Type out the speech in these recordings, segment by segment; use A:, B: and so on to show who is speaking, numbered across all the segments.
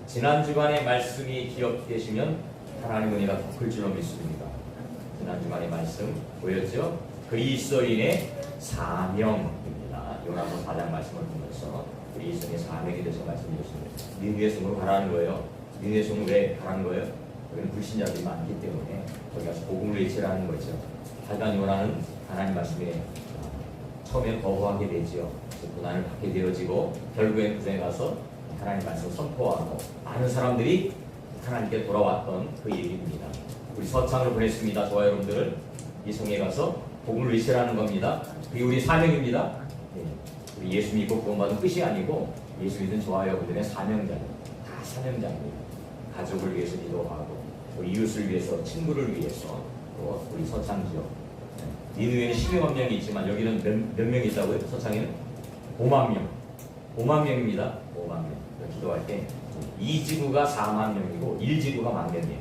A: 지난 주간의 말씀이 기억되시면 하나님 은혜가 더 클 줄로 믿습니다. 지난 주간의 말씀 보였죠? 그리스도인의 사명입니다. 요나서 4장 말씀을 보면서 그리스도인의 사명에 대해서 말씀드렸습니다. 니느웨 성으로 가라는 거예요. 니느웨 성으로 왜 가라는 거예요? 여기는 불신자들이 많기 때문에 거기 가서 복음을 외치라는 거죠. 하지만 요나는 하나님 말씀에 처음에 거부하게 되지요. 고난을 받게 되어지고 결국엔 그에 가서 하나님 말씀을 선포하고 많은 사람들이 하나님께 돌아왔던 그 얘기입니다. 우리 서창을 보냈습니다. 저와 여러분들은 이 성에 가서 복음을 외치라는 겁니다. 그게 우리 사명입니다. 우리 예수 믿고 구원받은 끝이 아니고 예수 믿은 저와 여러분들의 사명자예요. 다 사명자입니다. 가족을 위해서 기도하고 또 이웃을 위해서, 친구를 위해서, 또 우리 서창지역 니느웨는 12만 명이 있지만 여기는 몇 명이 있다고요? 서창에는 5만 명. 5만 명입니다. 5만 명. 기도할 때 2지구가 4만 명이고 1지구가 10,000명.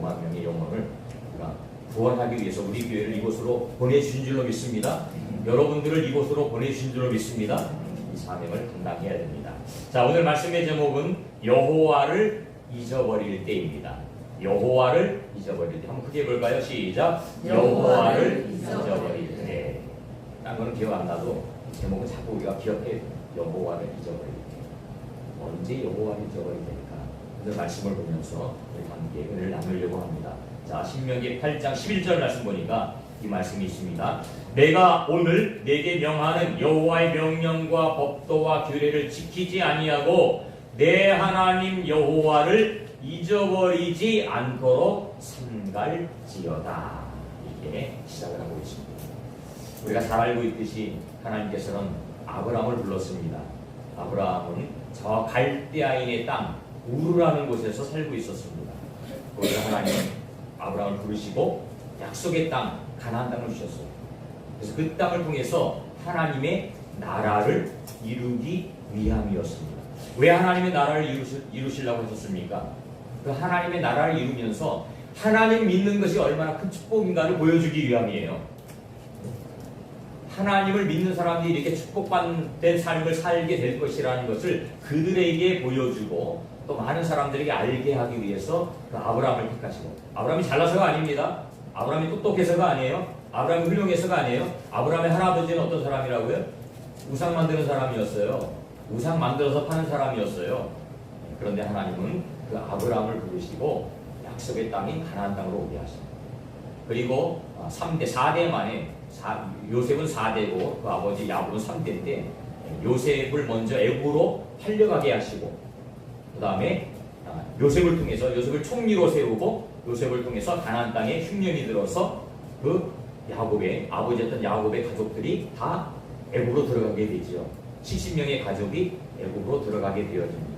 A: 5만 명의 영혼을 우리가 구원하기 위해서 우리 교회를 이곳으로 보내주신 줄로 믿습니다. 여러분들을 이곳으로 보내주신 줄로 믿습니다. 이 사명을 감당해야 됩니다. 자, 오늘 말씀의 제목은 여호와를 잊어버릴 때입니다. 여호와를 잊어버릴 때. 한번 크게 볼까요? 시작. 여호와를 잊어버릴 때. 딴 거는 기억 안 나도 제목은 자꾸 우리가 기억해. 여호와를 잊어버릴 때. 언제 여호와를 잊어버릴 때일까? 오늘 말씀을 보면서 우리 함께 은혜를 나누려고 합니다. 자, 신명기 8장 11절 말씀 보니까 이 말씀이 있습니다. 내가 오늘 내게 명하는 여호와의 명령과 법도와 규례를 지키지 아니하고 내 하나님 여호와를 잊어버리지 않도록 삼갈지어다. 이렇게 시작을 하고 있습니다. 우리가 잘 알고 있듯이 하나님께서는 아브라함을 불렀습니다. 아브라함은 저 갈대아인의 땅 우르라는 곳에서 살고 있었습니다. 거기서 하나님은 아브라함을 부르시고 약속의 땅 가나안 땅을 주셨어요. 그래서 그 땅을 통해서 하나님의 나라를 이루기 위함이었습니다. 왜 하나님의 나라를 이루시려고 하셨습니까? 그 하나님의 나라를 이루면서 하나님 믿는 것이 얼마나 큰 축복인가를 보여주기 위함이에요. 하나님을 믿는 사람들이 이렇게 축복받는 삶을 살게 될 것이라는 것을 그들에게 보여주고 또 많은 사람들에게 알게 하기 위해서 그 아브라함을 택하시고, 아브라함이 잘나서가 아닙니다. 아브라함이 똑똑해서가 아니에요. 아브라함이 훌륭해서가 아니에요. 아브라함의 할아버지는 어떤 사람이라고요? 우상 만드는 사람이었어요. 우상 만들어서 파는 사람이었어요. 그런데 하나님은 그 아브라함을 부르시고 약속의 땅인 가나안 땅으로 오게 하십니다. 그리고 4대 만에 요셉은 4대고 그 아버지 야곱은 3대인데 요셉을 먼저 애굽으로 팔려가게 하시고 그 다음에 요셉을 통해서 요셉을 총리로 세우고 요셉을 통해서 가나안 땅에 흉년이 들어서 그 야곱의 아버지였던 야곱의 가족들이 다 애굽으로 들어가게 되죠. 70명의 가족이 애굽으로 들어가게 되어집니다.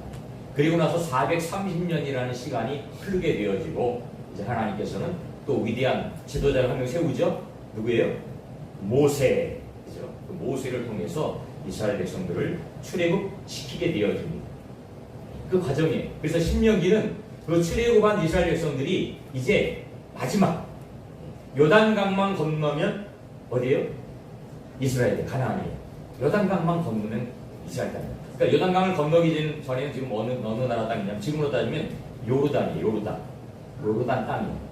A: 그리고 나서 430년이라는 시간이 흐르게 되어지고 이제 하나님께서는 또 위대한 지도자를 한 명 세우죠. 누구예요? 모세. 그죠? 그 모세를 통해서 이스라엘 백성들을 출애굽시키게 되어집니다. 그 과정에 그래서 신명기는 그 출애굽한 이스라엘 백성들이 이제 마지막 요단강만 건너면 어디예요? 이스라엘 가나안이에요. 요단강만 건너면 이스라엘 땅이에요. 그러니까 요단강을 건너기 전에는 지금 어느 나라 땅이냐면 지금으로 따지면 요르단이에요. 요르단 땅이에요.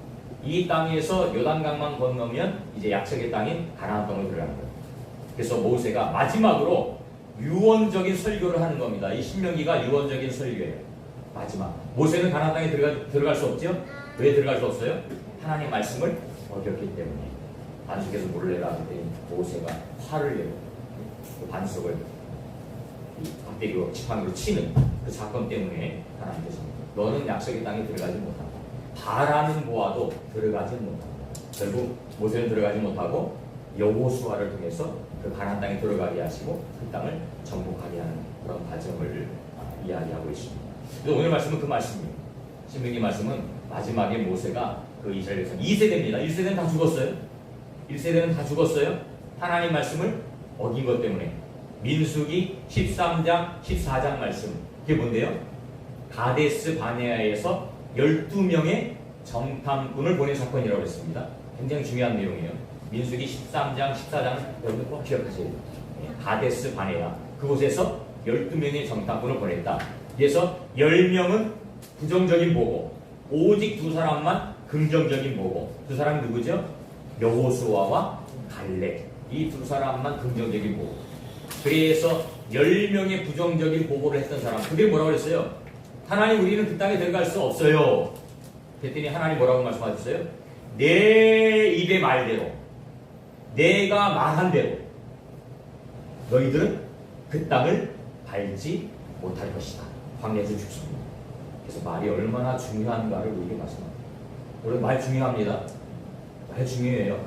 A: 이 땅에서 요단강만 건너면 이제 약속의 땅인 가나안 땅으로 들어가는 거예요. 그래서 모세가 마지막으로 유언적인 설교를 하는 겁니다. 이 신명기가 유언적인 설교예요. 마지막. 모세는 가나안 땅에 들어갈 수 없죠? 왜 들어갈 수 없어요? 하나님 말씀을 어겼기 때문에. 반석에서 물을 내라 할 때 모세가 화를 내고 그 반석을 박대기로 지팡이로 치는 그 사건 때문에 하나님께서 너는 약속의 땅에 들어가지 못한다. 바라는 보아도 들어가지 못한다. 결국 모세는 들어가지 못하고 여호수아를 통해서 그 가나안 땅에 들어가게 하시고 그 땅을 정복하게 하는 그런 과정을 이야기하고 있습니다. 그래서 오늘 말씀은 그 말씀입니다. 신명기 말씀은 마지막에 모세가 그 이스라엘 백성 2세대입니다. 1세대는 다 죽었어요. 1세대는 다 죽었어요. 하나님 말씀을 어긴 것 때문에. 민수기 13장 14장 말씀 그게 뭔데요? 가데스 바네아에서 12명의 정탐꾼을 보낸 사건이라고 했습니다. 굉장히 중요한 내용이에요. 민수기 13장 14장은 여러분 꼭 기억하셔야 돼요. 가데스 바네아 그곳에서 12명의 정탐꾼을 보냈다. 그래서 10명은 부정적인 보고, 오직 두 사람만 긍정적인 보고. 두 사람이 누구죠? 여호수아와 갈렙. 이 두 사람만 긍정적인 보고. 그래서 10명의 부정적인 보고를 했던 사람, 그들이 뭐라고 그랬어요? 하나님, 우리는 그 땅에 들어갈 수 없어요. 그랬더니 하나님 뭐라고 말씀하셨어요? 내 입의 말대로, 내가 말한 대로 너희들은 그 땅을 밟지 못할 것이다. 광야에서 죽습니다. 그래서 말이 얼마나 중요한가를 우리에게 말씀합니다. 우리 말 중요합니다. 말 중요해요.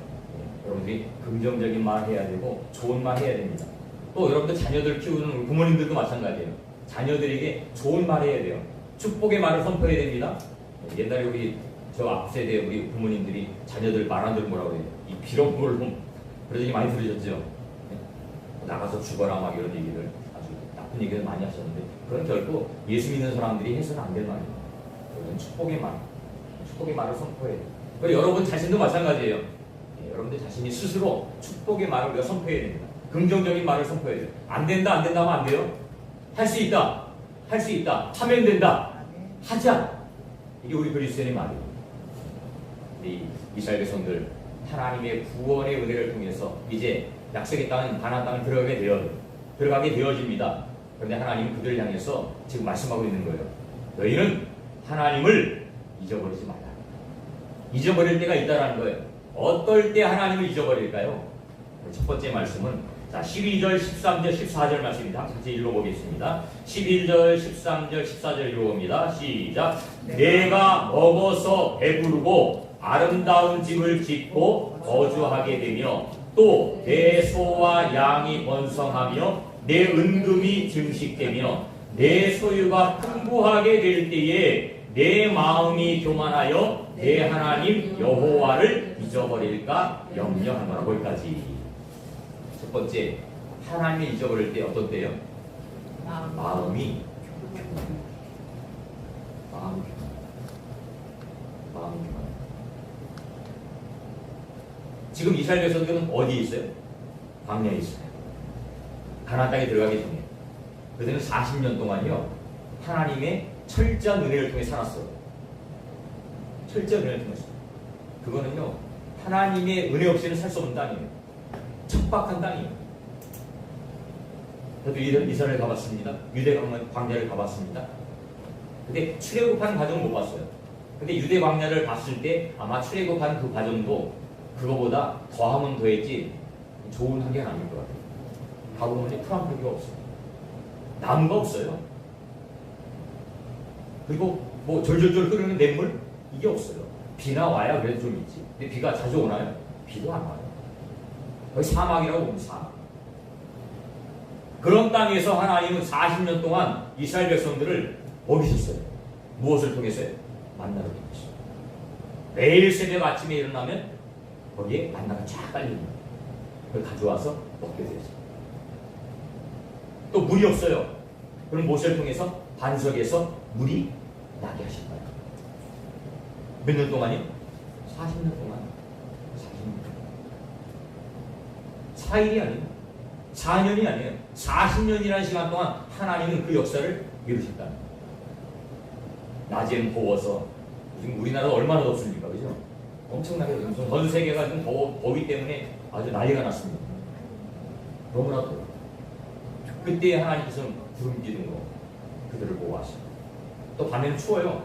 A: 여러분들이 긍정적인 말 해야 되고 좋은 말 해야 됩니다. 또 여러분들 자녀들 키우는 우리 부모님들도 마찬가지예요. 자녀들에게 좋은 말 해야 돼요. 축복의 말을 선포해야 됩니다. 옛날에 우리 저 앞세대 우리 부모님들이 자녀들 말 안 들으면 뭐라고 해요? 이 빌어먹을 놈. 그런 얘기 많이 들으셨죠? 나가서 죽어라 막 이런 얘기를, 아주 나쁜 얘기를 많이 하셨는데, 그건 결국 예수 믿는 사람들이 해서는 안 될 말이에요. 그건 축복의 말, 축복의 말을 선포해야 돼요. 그리고 여러분 자신도 마찬가지예요. 여러분들 자신이 스스로 축복의 말을 우리가 선포해야 됩니다. 긍정적인 말을 선포해야 돼요. 안 된다, 안 된다 하면 안 돼요. 할 수 있다, 할 수 있다, 하면 된다, 하자. 이게 우리 그리스도인의 말이에요. 이 이스라엘 백성들 하나님의 구원의 은혜를 통해서 이제 약속의 땅은 가나안 땅을 들어가게 되어집니다. 그런데 하나님은 그들을 향해서 지금 말씀하고 있는 거예요. 너희는 하나님을 잊어버리지 말라. 잊어버릴 때가 있다라는 거예요. 어떨 때 하나님을 잊어버릴까요? 첫 번째 말씀은 자 12절, 13절, 14절 말씀입니다. 같이 읽어보겠습니다. 11절, 13절, 14절 읽어봅니다. 시작. 내가 먹어서 배부르고 아름다운 집을 짓고 거주하게 되며 또 내 소와 양이 번성하며 내 은금이 증식되며 내 소유가 풍부하게 될 때에 내 마음이 교만하여 내 하나님 여호와를 잊어버릴까 염려하노라. 거기까지. 첫 번째, 하나님을 잊어버릴 때 어떤 때요? 마음이 교만. 지금 이스라엘 백성들은 어디에 있어요? 광야에 있어요. 가나안 땅에 들어가기 전에. 그들은 40년 동안요 하나님의 철저한 은혜를 통해 살았어요. 철저한 은혜를 통해서. 그거는요 하나님의 은혜 없이는 살 수 없는 땅이에요. 척박한 땅이에요. 저도 이스라엘 가봤습니다. 유대 광야를 가봤습니다. 근데 출애굽하는 과정은 못 봤어요. 근데 유대 광야를 봤을 때 아마 출애굽하는 그 과정도 그거보다 더하면 더했지 좋은 환경은 아닐 것 같아요. 가보면 풀한 포기가 없어요. 나무가 없어요. 그리고 뭐 졸졸졸 흐르는 냇물 이게 없어요. 비나 와야 그래도 좀 있지. 근데 비가 자주 오나요? 비도 안 와요. 거의 사막이라고 보면 사막. 그런 땅에서 하나님은 40년 동안 이스라엘 백성들을 먹이셨어요. 무엇을 통해서요? 만나를 통해서. 매일 새벽 아침에 일어나면 거기에 만나가 쫙 깔립니다. 그걸 가져와서 먹게 되죠. 또 물이 없어요. 그럼 모세를 통해서 반석에서 물이 나게 하신 거예요. 몇 년 동안이요? 40년 동안. 40년. 4일이 아니에요. 4년이 아니에요. 40년이라는 시간 동안 하나님은 그 역사를 이루셨다. 낮에는 더워서 지금 우리나라가 얼마나 덥습니까? 그죠? 엄청나게 덥습니다. 전 세계가 지금 더위 때문에 아주 난리가 났습니다. 너무나 더워. 그때 하나님께서는 구름 기둥으로 그들을 모아하시고 또 밤에는 추워요.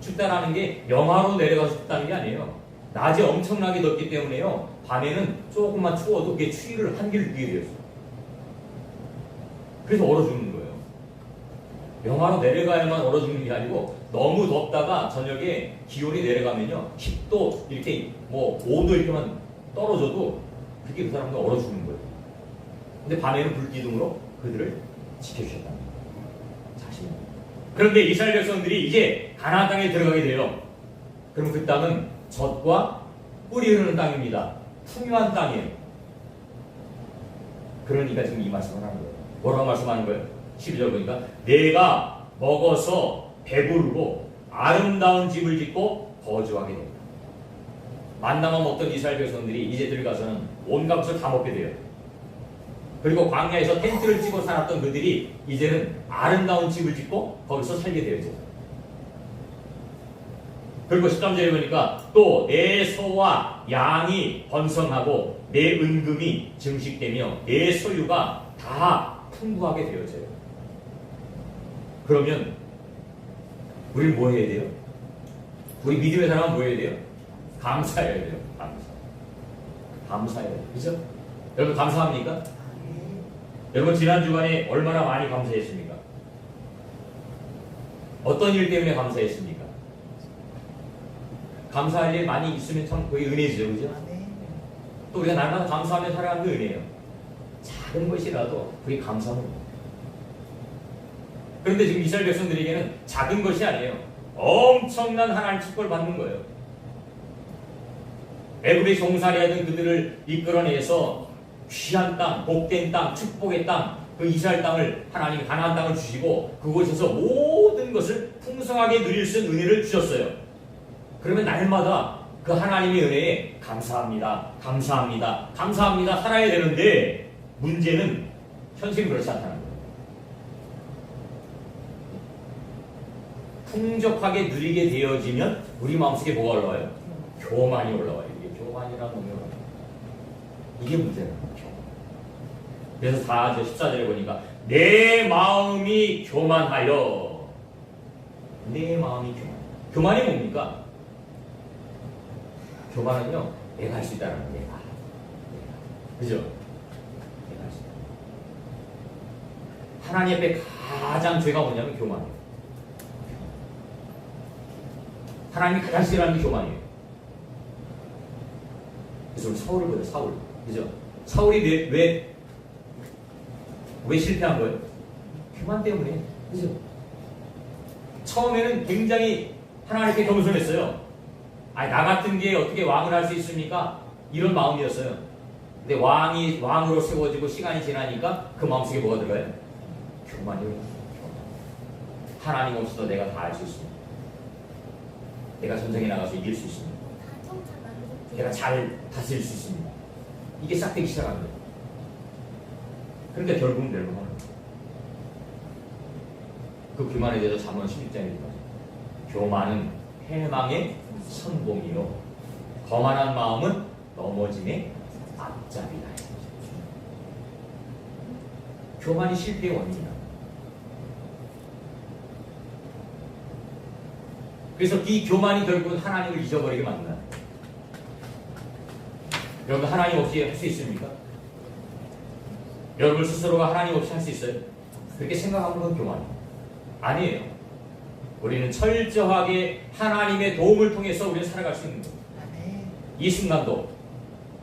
A: 춥다라는 게 영하로 내려가서 춥다는 게 아니에요. 낮에 엄청나게 덥기 때문에요. 밤에는 조금만 추워도 그게 추위를 한기를 느끼게 되었어요. 그래서 얼어 죽는 거예요. 영하로 내려가야만 얼어 죽는 게 아니고 너무 덥다가 저녁에 기온이 내려가면요 10도 이렇게 뭐 5도 이렇게만 떨어져도 그게 그 사람도 얼어 죽는 거예요. 근데 밤에는 불기둥으로 그들을 지켜주셨답니다. 자신은. 그런데 이스라엘 백성들이 이제 가나안 땅에 들어가게 돼요. 그럼 그 땅은 젖과 꿀이 흐르는 땅입니다. 풍요한 땅이에요. 그러니까 지금 이 말씀을 하는 거예요. 뭐라고 말씀하는 거예요? 12절 보니까 내가 먹어서 배부르고 아름다운 집을 짓고 거주하게 된다. 만나만 먹던 이스라엘 백성들이 이제 들어가서는 온갖 것을 다 먹게 돼요. 그리고 광야에서 텐트를 치고 살았던 그들이 이제는 아름다운 집을 짓고 거기서 살게 되었죠. 그리고 13절에 보니까 또 내 소와 양이 번성하고 내 은금이 증식되며 내 소유가 다 풍부하게 되어져요. 그러면 우리는 뭐 해야 돼요? 우리 믿음의 사람은 뭐 해야 돼요? 감사해야 돼요. 감사해야 돼요. 그죠? 여러분 감사합니까? 여러분 지난 주간에 얼마나 많이 감사했습니까? 어떤 일 때문에 감사했습니까? 감사할 일 많이 있으면 참 그게 은혜죠, 그죠? 또 우리가 날마다 감사하며 살아가는 게 은혜예요. 작은 것이라도 우리 감사하는 거예요. 그런데 지금 이스라엘 백성들에게는 작은 것이 아니에요. 엄청난 하나님 축복을 받는 거예요. 애굽의 종살이 하던 그들을 이끌어내서 귀한 땅, 복된 땅, 축복의 땅, 그 이스라엘 땅을 하나님이 가나안 땅을 주시고 그곳에서 모든 것을 풍성하게 누릴 수 있는 은혜를 주셨어요. 그러면 날마다 그 하나님의 은혜에 감사합니다, 감사합니다, 감사합니다 살아야 되는데 문제는 현실은 그렇지 않다는 거예요. 풍족하게 누리게 되어지면 우리 마음속에 뭐가 올라와요? 교만이 올라와요. 이게 교만이라는 놈이 올라와요. 이게 문제예요. 그래서 14절에 보니까 내 마음이 교만하여. 내 마음이 교만. 교만이 뭡니까? 교만은요, 내가 할 수 있다는 거예요. 내가. 그죠? 내가 할 수 있다. 하나님 앞에 가장 죄가 뭐냐면 교만이에요. 하나님이 가장 싫어하는 게 교만이에요. 그래서 우리 사울을 보세요. 사울. 그죠? 사울이 왜 실패한 거예요? 교만 때문에. 그죠? 처음에는 굉장히 하나님께 겸손했어요. 아니, 나 같은 게 어떻게 왕을 할 수 있습니까? 이런 마음이었어요. 근데 왕이 왕으로 세워지고 시간이 지나니까 그 마음속에 뭐가 들어가요? 교만이요. 하나님 없어도 내가 다 할 수 있습니다. 내가 전쟁에 나가서 이길 수 있습니다. 내가 잘 다스릴 수 있습니다. 이게 싹 되기 시작합니다. 그러니까 결국은 멸망하는 거예요. 그 교만에 대해서 잠언 16장에 교만은 해망의 선봉이요 거만한 마음은 넘어짐의 앞잡이다. 교만이 실패의 원인이다. 그래서 이 교만이 결국은 하나님을 잊어버리게 만든다. 여러분 하나님 없이 할 수 있습니까? 여러분 스스로가 하나님 없이 할 수 있어요? 그렇게 생각하는 건 교만이에요. 아니에요. 우리는 철저하게 하나님의 도움을 통해서 우리는 살아갈 수 있는 거예요. 이 순간도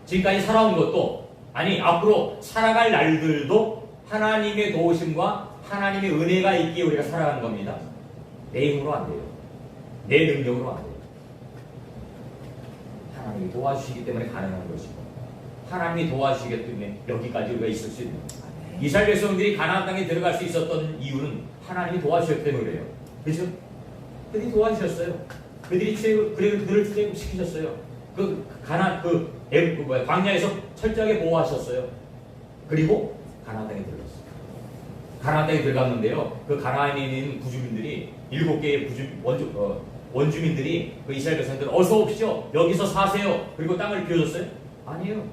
A: 지금까지 살아온 것도 아니 앞으로 살아갈 날들도 하나님의 도우심과 하나님의 은혜가 있기에 우리가 살아가는 겁니다. 내 힘으로 안 돼요. 내 능력으로 안 돼요. 하나님이 도와주시기 때문에 가능한 것이고 하나님이 도와주시기 때문에 여기까지 우리가 있을 수 있는 거예요. 이스라엘 백성들이 가나안 땅에 들어갈 수 있었던 이유는 하나님이 도와주셨기 때문에 그래요. 그렇죠? 그들이 도와주셨어요. 그들을 출애굽시키셨어요. 광야에서 철저하게 보호하셨어요. 그리고 가나안 땅에 들어갔어요. 가나안 땅에 들어갔는데요. 그 가나안에 있는 부주민들이 7개의 원주민들이 그 이스라엘 백성들 어서 오십시오. 여기서 사세요. 그리고 땅을 비워줬어요? 아니에요.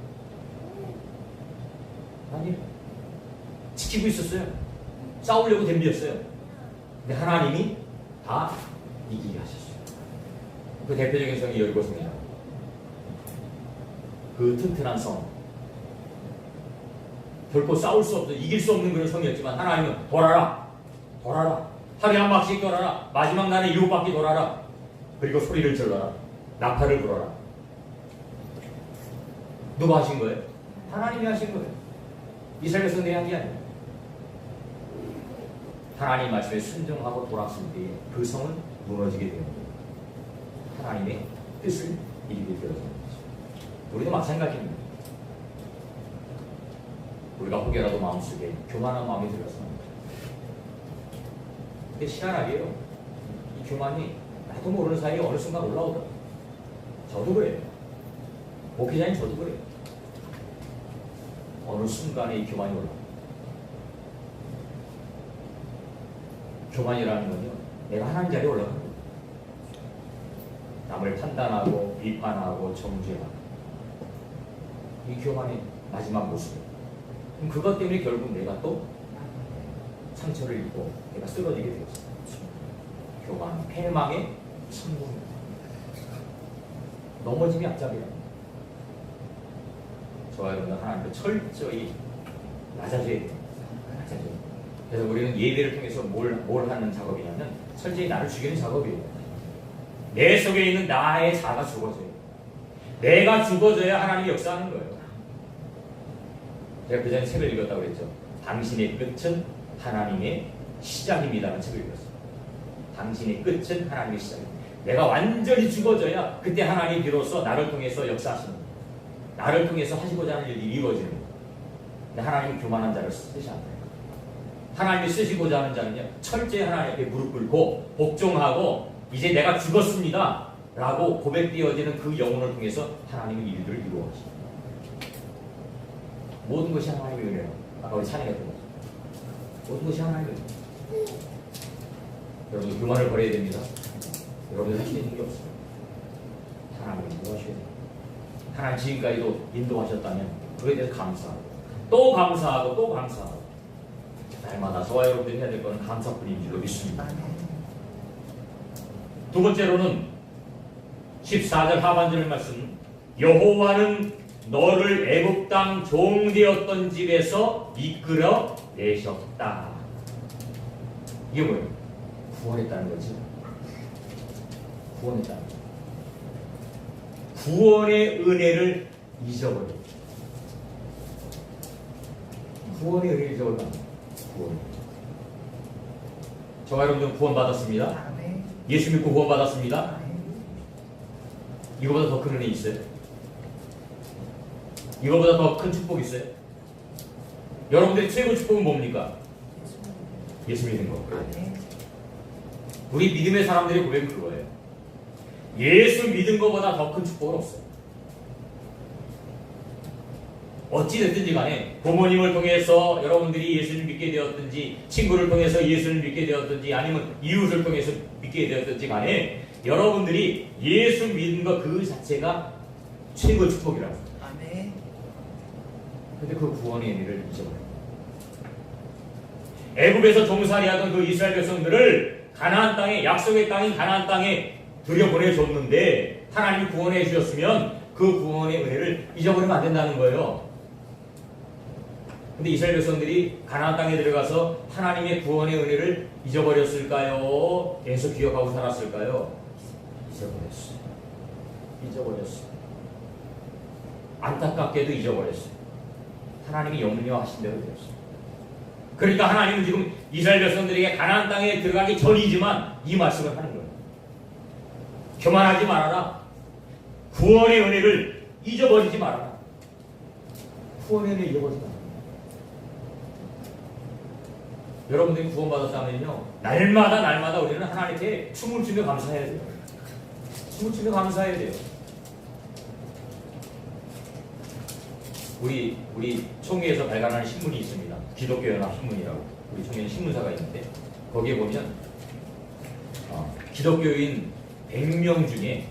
A: 아니에요. 지키고 있었어요. 싸우려고 덤비었어요. 근데 하나님이 다 이기게 하셨어요. 그 대표적인 성이 여리고성이다. 그 튼튼한 성. 결코 싸울 수 없는, 이길 수 없는 그런 성이었지만 하나님은 돌아라. 돌아라. 하루에 한 바퀴 돌아라. 마지막 날에 7바퀴 돌아라. 그리고 소리를 질러라. 나팔을 불어라. 누가 하신 거예요? 하나님이 하신 거예요. 이스라엘 백성들이 한 게 아니에요. 하나님 말씀에 순종하고 돌아섰을 때에 그 성은 무너지게 되는 거예요. 하나님의 뜻을 이루게 되어지는 거죠. 우리도 마찬가지입니다. 우리가 혹여라도 마음속에 교만한 마음이 들어서 근데 희한하게요. 이 교만이 나도 모르는 사이에 어느 순간 올라오더라고요. 저도 그래요. 목회자인 저도 그래요. 어느 순간에 이 교만이 올라와요. 교만이라는 건요, 내가 하나님 자리에 올라가는 거예요. 남을 판단하고 비판하고 정죄하고, 이 교만의 마지막 모습이에요. 그럼 그것 때문에 결국 내가 또 상처를 입고 내가 쓰러지게 되었어요. 교만, 패망의 성공. 넘어짐이 앞잡이라. 저와 여러분 하나님께 철저히 낮아져야 돼요. 낮아져야 돼요. 그래서 우리는 예배를 통해서 뭘 하는 작업이냐면 철저히 나를 죽이는 작업이에요. 내 속에 있는 나의 자아가 죽어져요. 내가 죽어져야 하나님이 역사하는 거예요. 제가 그 전에 책을 읽었다고 그랬죠. 당신의 끝은 하나님의 시작입니다라는 책을 읽었어요. 당신의 끝은 하나님의 시작입니다. 내가 완전히 죽어져야 그때 하나님이 비로소 나를 통해서 역사하시는 거예요. 나를 통해서 하시고자 하는 일이 이루어지는 거예요. 근데 하나님은 교만한 자를 쓰지 않아요. 하나님이 쓰시고자 하는 자는요, 철저히 하나님 앞에 무릎 꿇고 복종하고 이제 내가 죽었습니다 라고 고백되어지는 그 영혼을 통해서 하나님의 일들을 이루어가십니다. 모든 것이 하나님의 은혜예요. 아까 우리 찬양했던 거죠. 모든 것이 하나님의 은혜예요. 여러분 교만을 버려야 됩니다. 여러분들 할 수 있는 게 없어요. 하나님을 인도하셔야 돼요. 하나님 지금까지도 인도하셨다면 그에 대해서 감사하고 또 감사하고 또 감사하고 날마다 저와 여러분들이 해야 될 것은 감사뿐인 줄로 믿습니다. 두 번째로는 14절 하반절 말씀, 여호와는 너를 애굽 땅 종되었던 집에서 이끌어 내셨다. 이게 뭐예요? 구원했다는 거지. 구원했다는 거지. 구원의 은혜를 잊어버려. 구원의 은혜를 잊어버려. 구원. 저와 여러분들은 구원받았습니다. 예수 믿고 구원받았습니다. 이거보다 더 큰 은혜 있어요? 이거보다 더 큰 축복이 있어요? 여러분들의 최고 축복은 뭡니까? 예수 믿는 거. 우리 믿음의 사람들의 고백은 그거예요. 예수 믿은 것보다 더 큰 축복은 없어요. 어찌됐든지 간에 부모님을 통해서 여러분들이 예수를 믿게 되었든지, 친구를 통해서 예수를 믿게 되었든지, 아니면 이웃을 통해서 믿게 되었든지 간에 여러분들이 예수 믿는 것 그 자체가 최고의 축복이라고. 아멘. 근데 그 구원의 의미를 잊어버려요. 애굽에서 종살이하던 그 이스라엘 백성들을 가나안 땅에, 약속의 땅인 가나안 땅에 들여보내줬는데 하나님이 구원해 주셨으면 그 구원의 은혜를 잊어버리면 안 된다는 거예요. 근데 이스라엘 백성들이 가나안 땅에 들어가서 하나님의 구원의 은혜를 잊어버렸을까요? 계속 기억하고 살았을까요? 잊어버렸어요. 잊어버렸어요. 안타깝게도 잊어버렸어요. 하나님이 염려하신 대로 되었어요. 그러니까 하나님은 지금 이스라엘 백성들에게 가나안 땅에 들어가기 전이지만 이 말씀을 하는 거예요. 교만하지 말아라. 구원의 은혜를 잊어버리지 말아라. 구원의 은혜를 잊어버리지 말아라. 여러분들이 구원받았다면요, 날마다 우리는 하나님께 춤을 추며 감사해야 돼요. 춤을 추며 감사해야 돼요. 우리 총회에서 발간하는 신문이 있습니다. 기독교연합 신문이라고. 우리 총회는 신문사가 있는데 거기에 보면 기독교인 100명 중에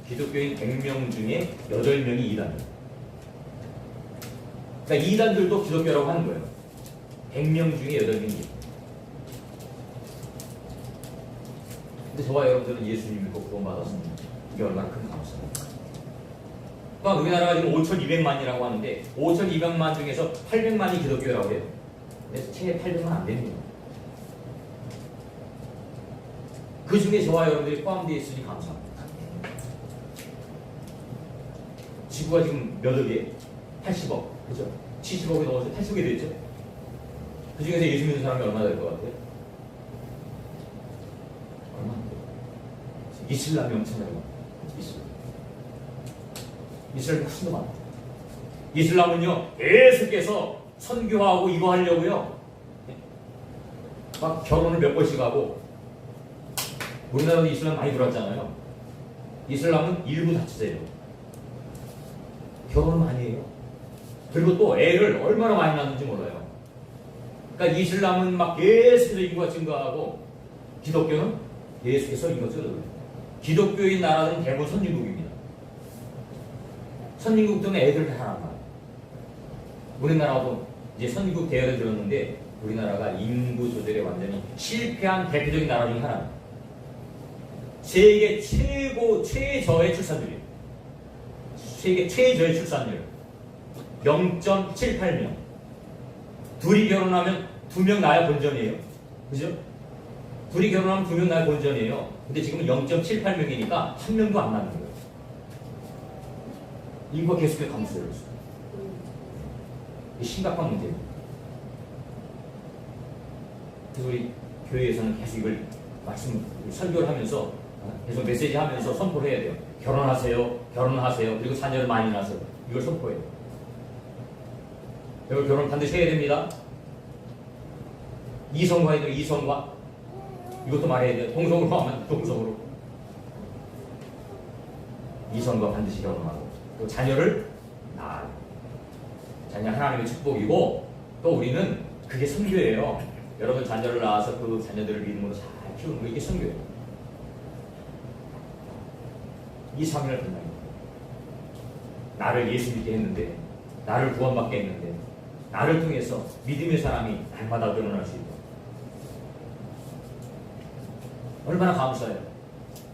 A: 8명이 이단이에요. 그러니까 이단들도 기독교라고 하는 거예요. 100명 중에 8명이. 근데 저와 여러분들은 예수님 믿고 구원받았습니다. 이게 얼마나 큰 감사입니까? 그러니까 우리나라가 지금 5,200만이라고 하는데 5,200만 중에서 800만이 기독교라고 해요. 그래서 채 800만 안 됩니다. 그 중에 저와 여러분들이 포함되어 있으니 감사합니다. 지구가 지금 몇 억이에요? 80억. 그죠? 70억이 넘어서 80억이 됐죠? 그 중에서 예수 믿는 사람이 얼마나 될 것 같아요? 얼마 안 돼요. 이슬람이 엄청나요. 이슬람이 훨씬 더 많아요. 이슬람은요, 계속해서 선교하고 이거 하려고요. 막 결혼을 몇 번씩 하고, 우리나라도 이슬람 많이 들어왔잖아요. 이슬람은 일부 다처제예요. 결혼을 많이 해요. 그리고 또 애를 얼마나 많이 낳는지 몰라요. 그러니까 이슬람은 막 계속해서 인구가 증가하고 기독교는 예수께서 이것을 얻어요. 기독교인 나라는 대부분 선진국입니다. 선진국들은 애들 다 하나만. 우리나라도 이제 선진국 대열에 들었는데 우리나라가 인구 조절에 완전히 실패한 대표적인 나라 중 하나입니다. 세계 최저의 출산율이에요. 세계 최저의 출산율 0.78명. 둘이 결혼하면 2명 낳아야 본전이에요. 그죠? 둘이 결혼하면 2명 낳아야 본전이에요. 근데 지금은 0.78명이니까 1명도 안 낳는 거예요. 인구가 계속해서 감소해요. 이 심각한 문제예요. 그래서 우리 교회에서는 계속 이걸 설교를 하면서 계속 메시지 하면서 선포를 해야 돼요. 결혼하세요. 결혼하세요. 그리고 자녀를 많이 낳으세요. 이걸 선포해요. 여러분 결혼 반드시 해야 됩니다. 이성과 해야 돼요. 이성과. 이것도 말해야 돼요. 동성으로 하면 동성으로. 이성과 반드시 결혼하고 또 자녀를 낳아요. 자녀 하나님의 축복이고 또 우리는 그게 선교예요. 여러분 자녀를 낳아서 그 자녀들을 믿음으로 잘 키우는 거 이게 선교예요. 이 사명을 끝나요. 나를 예수 믿게 했는데 나를 구원받게 했는데 나를 통해서 믿음의 사람이 날마다 늘어날 수 있다. 얼마나 감사해요.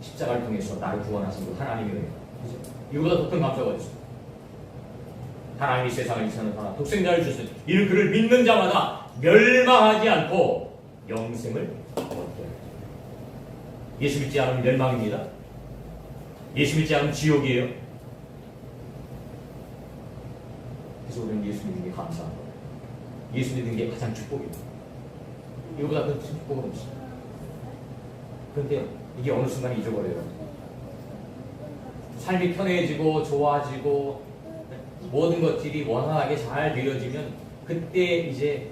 A: 십자가를 통해서 나를 구원하신 분 하나님이에요. 이보다 더 큰 감사가 어디 있어요. 하나님이 세상을 이처럼 하나 독생자를 주셨으니 이는 그를 믿는 자마다 멸망하지 않고 영생을 얻게 하리라. 예수 믿지 않으면 멸망입니다. 예수 믿지 않으면 지옥이에요. 그래서 우리는 예수 믿는 게 감사한 거예요. 예수 믿는 게 가장 축복입니다. 이거보다 더 축복은 없어요. 그런데 이게 어느 순간 잊어버려요. 삶이 편해지고 좋아지고 모든 것들이 원활하게 잘 되어지면 그때 이제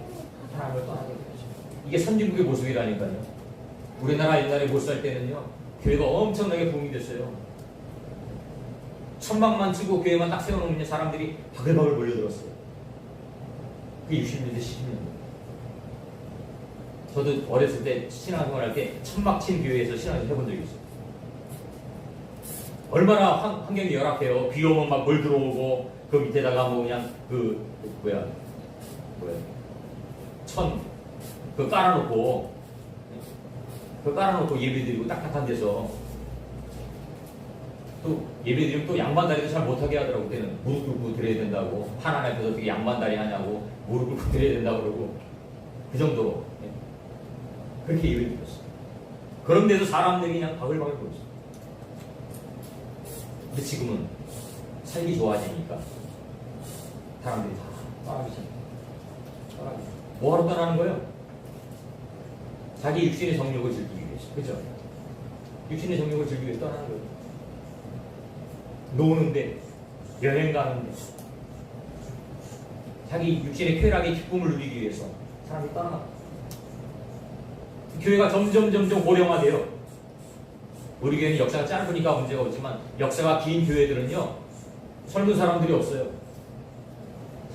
A: 하나님을 떠나게 되죠. 이게 선진국의 모습이라니까요. 우리나라 옛날에 못 살 때는요. 교회가 엄청나게 부흥이 됐어요. 천막만 치고 교회만 딱 세워놓으면 사람들이 바글바글 몰려들었어요. 그게 60년대, 70년대. 저도 어렸을 때 신앙생활 할 때 천막 친 교회에서 신앙을 해본 적이 있어요. 얼마나 환경이 열악해요. 비 오면 막 물 들어오고 그 밑에다가 뭐 그냥 깔아놓고 예배드리고 딱딱한 데서 또 예배드리면 또 양반다리도 잘 못하게 하더라고. 그때는 무릎 꿇고 드려야 된다고. 하나님 앞에서 어떻게 양반다리 하냐고 무릎 꿇고 드려야 된다고 그러고 그 정도로 그렇게 예배를 드렸어요. 그런데도 사람들이 그냥 바글바글 보였어요. 근데 지금은 살기 좋아지니까 사람들이 다 떠나기 시작해요. 뭐하러 떠나는 거예요? 자기 육신의 정욕을 즐기기 위해서. 그죠? 육신의 정욕을 즐기기 위해서 떠나는 거예요. 노는데, 여행 가는데, 자기 육신의 쾌락의 기쁨을 누리기 위해서 사람이 떠나요. 교회가 점점 고령화돼요. 우리 교회는 역사가 짧으니까 문제가 없지만 역사가 긴 교회들은요 젊은 사람들이 없어요.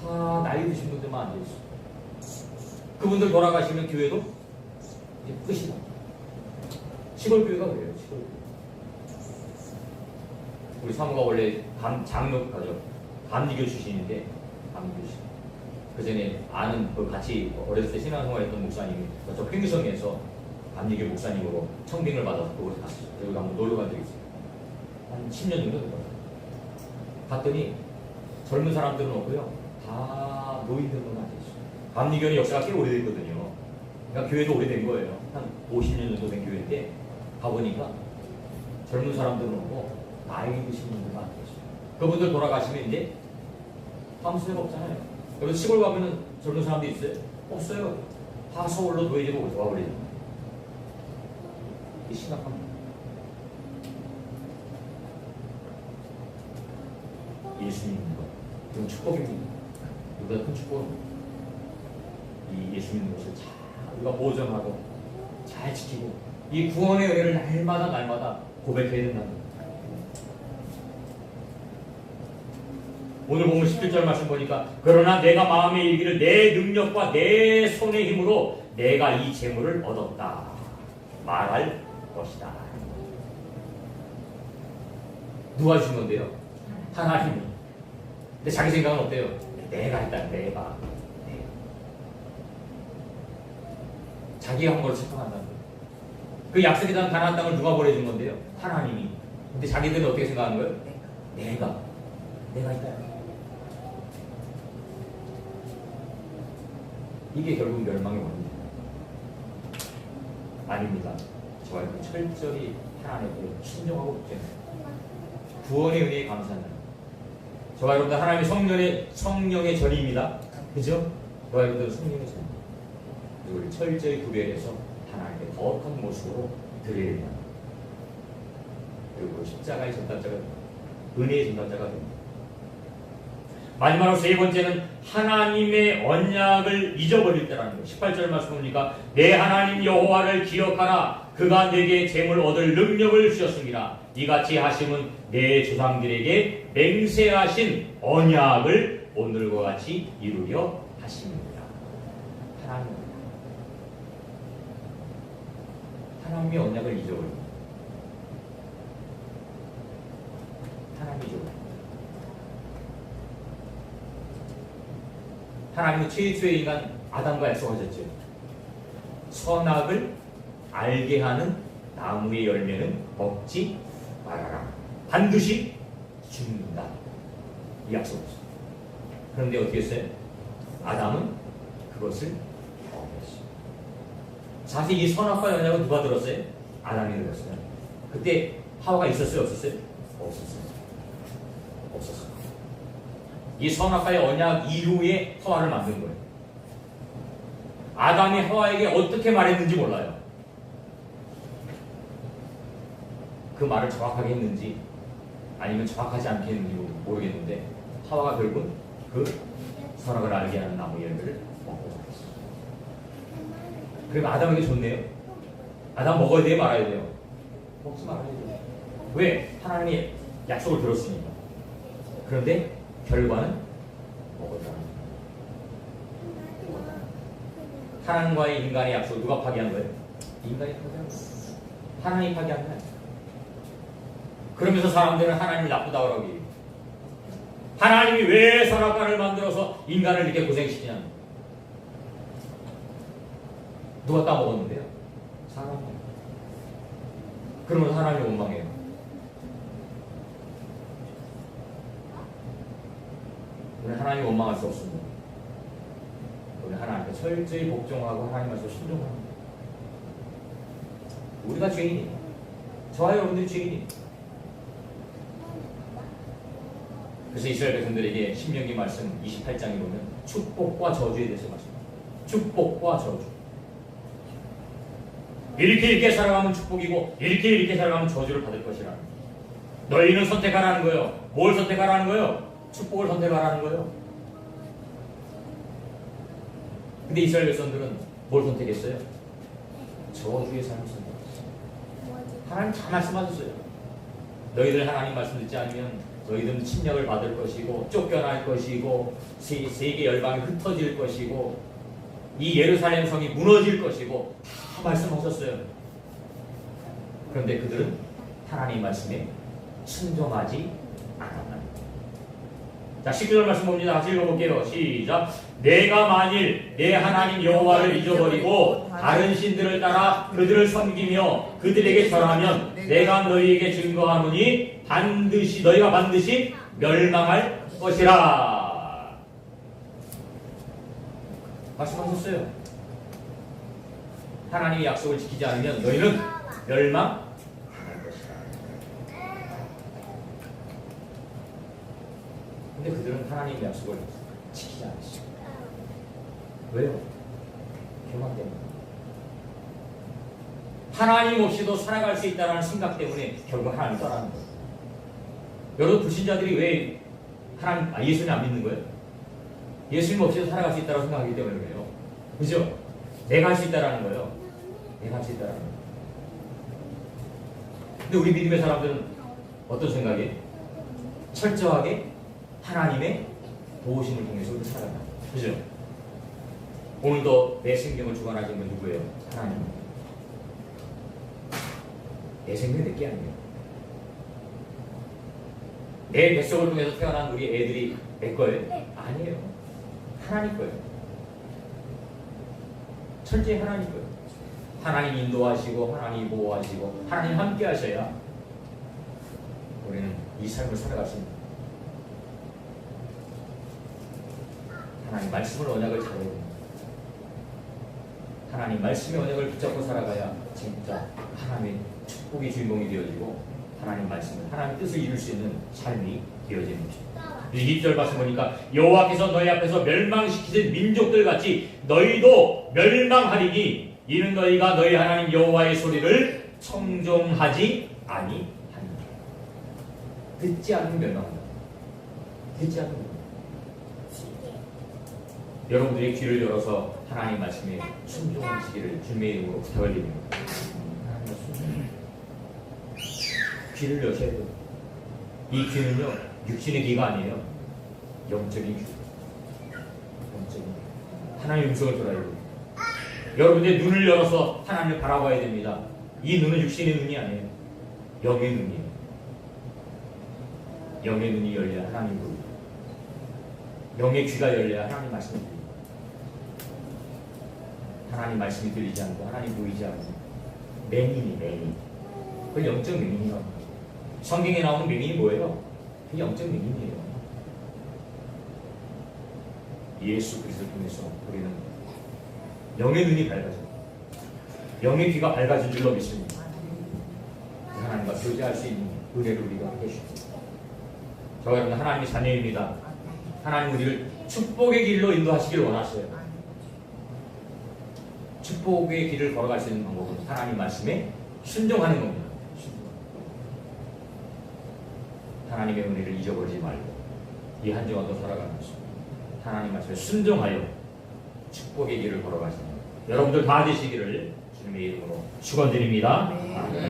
A: 다 나이 드신 분들만 앉아있어요. 그분들 돌아가시면 교회도 이제 끝이다. 시골 교회가 그래요. 시골 교회. 우리 사모가 원래 감리교 출신인데 감리교 출신. 그 전에 아는 같이 어렸을 때 신앙생활했던 목사님이 저 팽교성에서 감리교 목사님으로 청빙을 받아서 그곳에 갔어요. 여기 한번 놀러 간 적이 있어요. 한 10년 정도 됐거든요. 갔더니 젊은 사람들은 없고요. 다 노인들만 앉아있어요. 감리교는 역사가 꽤 오래됐거든요. 그러니까 교회도 오래된 거예요. 한 50년 정도 된 교회인데 가보니까 젊은 사람들은 없고 나이 드신 분들만 앉아있어요. 그분들 돌아가시면 이제 아무 소용 없잖아요. 여러분 시골 가면은 젊은 사람들이 있어요? 없어요. 다 서울로 도해지고 와버리죠. 이 심각합니다. 예수 믿는 것, 이건 축복입니다. 이보다 큰 축복은 이 예수 믿는 것을 잘 우리가 보존하고 잘 지키고 이 구원의 은혜를 날마다 고백해야 된다는 겁니다. 오늘 보면 17절 말씀 보니까 그러나 내가 마음에 이르기를 내 능력과 내 손의 힘으로 내가 이 재물을 얻었다. 말할 것이다. 누가 주신 건데요? 하나님이. 근데 자기 생각은 어때요? 내가 했다. 내가. 자기가 한 걸로 착각한다는 거예요. 그 약속에 대한 가나안 땅을 누가 보내준 건데요? 하나님이. 근데 자기들은 어떻게 생각하는 거예요? 내가 있다. 이게 결국 멸망의 원인입니다. 아닙니다. 저와 여러분 철저히 하나님께 순종하고 있잖아요. 구원의 은혜에 감사합니다. 저와 여러분들 하나님의 성령의 전입니다. 그죠? 저와 여러분들 성령의 전. 이걸 철저히 구별해서 하나님께 거룩한 모습으로 드려야 합니다. 그리고 십자가의 전달자가 됩니다. 은혜의 전달자가 됩니다. 마지막으로 세 번째는 하나님의 언약을 잊어버릴 때라는 거예요. 18절 말씀 보니까 내 하나님 여호와를 기억하라. 그가 내게 재물 얻을 능력을 주셨습니다. 이같이 하심은 내 조상들에게 맹세하신 언약을 오늘과 같이 이루려 하십니다. 하나님의 언약을 잊어버립니다. 하나님이 잊어버립니다. 하나님은 최초의 인간 아담과 약속하셨죠. 선악을 알게 하는 나무의 열매는 먹지 말아라. 반드시 죽는다. 이 약속이죠. 그런데 어떻게 했어요? 아담은 그것을 어겼어요. 사실 이 선악과 연약은 누가 들었어요? 아담이 들었어요. 그때 하와가 있었어요? 없었어요? 없었어요. 이 선악과의 언약 이후에 하와를 만든 거예요. 아담이 하와에게 어떻게 말했는지 몰라요. 그 말을 정확하게 했는지 아니면 정확하지 않게 했는지 모르겠는데 하와가 결국 그 선악을 알게 하는 나무 열매를 먹고 살았어요. 그럼 아담에게 좋네요. 아담 먹어야 돼요? 말아야 돼요? 먹지 말아야 돼요. 왜? 하나님이 약속을 들었으니까. 그런데 결과는 먹었다는 거예요. 하나님과의 인간의 약속을 누가 파기한 거예요? 인간이 파기한 거예요. 하나님이 파기한 거예요. 그러면서 사람들은 하나님이 나쁘다고 하고 얘기해요. 하나님이 왜 선악과를 만들어서 인간을 이렇게 고생시키냐? 누가 따먹었는데요? 사람이. 그러면 하나님이 원망해요. 우리는 하나님이 원망할 수 없습니다. 우리는 하나님께 철저히 복종하고 하나님 말씀에 순종합니다. 우리가 죄인이에요. 저와 여러분들이 죄인이에요. 그래서 이스라엘 백성들에게 신명기 말씀 28장에 보면 축복과 저주에 대해서 말씀합니다. 축복과 저주. 이렇게 살아가면 축복이고 이렇게 살아가면 저주를 받을 것이라는 거예요. 너희는 선택하라는 거예요. 뭘 선택하라는 거예요? 축복을 선택하라는 거예요. 근데 이스라엘 백성들은 뭘 선택했어요? 저주의 삶을 선택했어요. 하나님 다 말씀하셨어요. 너희들 하나님 말씀 듣지 않으면 너희들은 침략을 받을 것이고 쫓겨날 것이고 세계 열방이 흩어질 것이고 이 예루살렘 성이 무너질 것이고 다 말씀하셨어요. 그런데 그들은 하나님 말씀에 순종하지 않았다. 자, 19절 말씀 봅니다. 같이 읽어볼게요. 시작. 내가 만일 내 하나님 여호와를 잊어버리고 다른 신들을 따라 그들을 섬기며 그들에게 절하면 내가 너희에게 증거하노니 너희가 반드시 멸망할 것이라. 말씀하셨어요. 하나님의 약속을 지키지 않으면 너희는 멸망할 것이라. 근데 그들은 하나님의 약속을 지키지 않았어요. 왜요? 교만 때문에. 하나님 없이도 살아갈 수 있다는 생각 때문에 결국 하나님 떠나는 거예요. 여러분 불신자들이 왜 예수님 안 믿는 거예요? 예수님 없이도 살아갈 수 있다고 생각하기 때문에 그래요. 그죠? 내가 할 수 있다라는 거예요. 내가 할 수 있다라는 거예요. 근데 우리 믿음의 사람들은 어떤 생각이에요? 철저하게 하나님의 도우심을 통해서 살아간다. 그죠? 오늘도 내 생명을 주관하시는 분 누구예요? 하나님. 내 생명 내게 아니에요. 내 뱃속을 통해서 태어난 우리 애들이 내 거예요? 아니에요. 하나님 거예요. 철저히 하나님 거예요. 하나님 인도하시고 하나님 보호하시고 하나님 함께 하셔야 우리는 이 삶을 살아갈 수 있습니다. 하나님 말씀을 언약을 잘해야 됩니다. 하나님 말씀의 언약을 붙잡고 살아가야 진짜 하나님의 축복의 주인공이 되어지고 하나님 말씀을 하나님 뜻을 이룰 수 있는 삶이 되어지는 것입니다. 2절 말씀 보니까 여호와께서 너희 앞에서 멸망시키신 민족들 같이 너희도 멸망하리니 이는 너희가 너희 하나님 여호와의 소리를 청종하지 아니하니라. 듣지 않는 멸망한다. 듣지 않는 멸망. 여러분들이 귀를 열어서 하나님 말씀에 순종하시기를 주님의 이름으로 부탁을 드립니다. 귀를 여셔야 돼요. 이 귀는요, 육신의 귀가 아니에요. 영적인 귀. 영적인 귀. 하나님의 음성을 들어야 돼요. 여러분들의 눈을 열어서 하나님을 바라봐야 됩니다. 이 눈은 육신의 눈이 아니에요. 영의 눈이에요. 영의 눈이 열려야 하나님 보이고 영의 귀가 열려야 하나님 말씀을 들리고 하나님 말씀이 들리지 않고 하나님 보이지 않고 맹인이 맹인. 그 영적 맹인이라고 합니다. 성경에 나오는 맹인이 뭐예요? 그 영적 맹인이에요. 예수 그리스도를 통해서 우리는 영의 눈이 밝아져 영의 귀가 밝아진 줄로 믿습니다. 하나님과 교제할 수 있는 은혜를 우리가 하게 해주십니다. 저와 여러분 하나님의 자녀입니다. 하나님 우리를 축복의 길로 인도하시길 원하세요. 축복의 길을 걸어갈 수 있는 방법은 하나님 말씀에 순종하는 겁니다. 하나님의 은혜를 잊어버리지 말고 이 한 주간도 살아가면서 하나님 말씀에 순종하여 축복의 길을 걸어가시는 여러분들 다 되시기를 주님의 이름으로 축원드립니다.